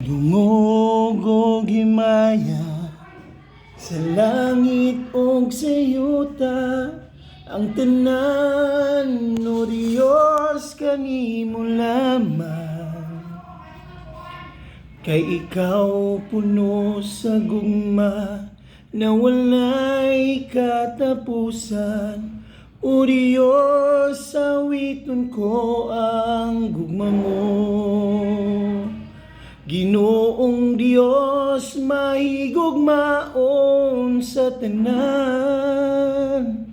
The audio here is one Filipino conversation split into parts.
Dungog og himaya sa langit og sa yuta, ang tanan o Diyos kanimo lamang. Kay ikaw puno sa gugma na walay katapusan. O Diyos, awiton ko ang gugma mo. Ginoong Diyos, mahigugmaon sa tanan.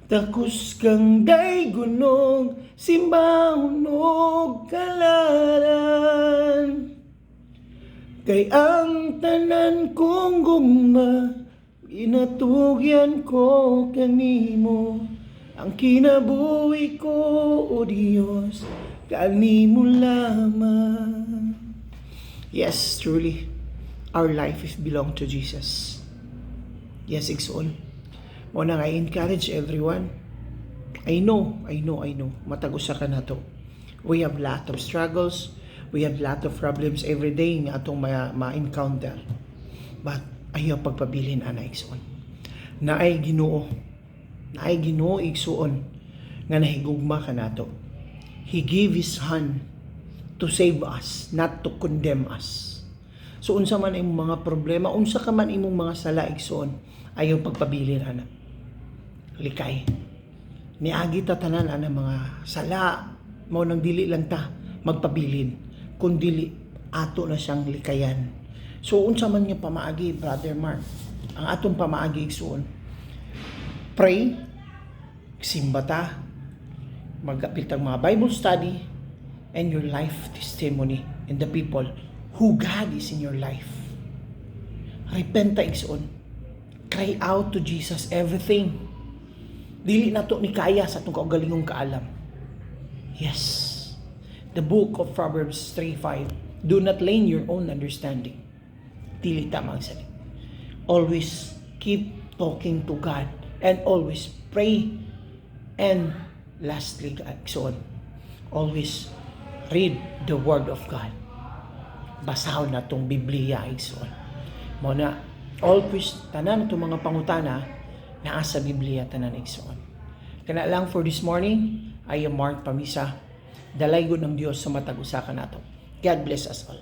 Takus kang daygunog, simbahon og kalaran. Kay ang tanan kong gugma, inatugyan ko kanimo. Ang kinabuhi ko, O Diyos, kanimo lamang. Yes, truly, our life is belong to Jesus. Yes, igsoon. Muna nga, I encourage everyone. I know. Matag-usa ka na to. We have lot of struggles. We have lot of problems every day nga atong ma-encounter. But ayaw pagpabilin, ana, igsoon. Naay Ginoo igsoon nga nahigugma ka nato. He gave His Son to save us, not to condemn us. So unsa man imong mga problema, unsa ka man imong mga sala igsoon, ayaw pagpabilin, ana. Likay. Niagi ta tanan ana mga sala, mao nang dili lang ta magpabilin, kundi ato na siyang likayan. So unsa man nga pamaagi, Brother Mark, ang atong pamaagi igsoon, pray, simba ta, magapit ang mga Bible study, and your life testimony and the people who God is in your life. Repent ta igsoon. Cry out to Jesus everything. Dili na to ni kaya sa itong kaugalingong kaalam. Yes. The book of Proverbs 3:5. Do not lean your own understanding. Dili tama ang salit. Always keep talking to God and always pray. And lastly, igsoon, always read the Word of God. Basahon na itong Biblia, igsoon. Muna, always, tanan itong mga pangutana, naa sa Biblia, tanan, igsoon. Kana lang for this morning, I am Mark Pamisa. Dalay ng Diyos sa matag-usa ka nato. God bless us all.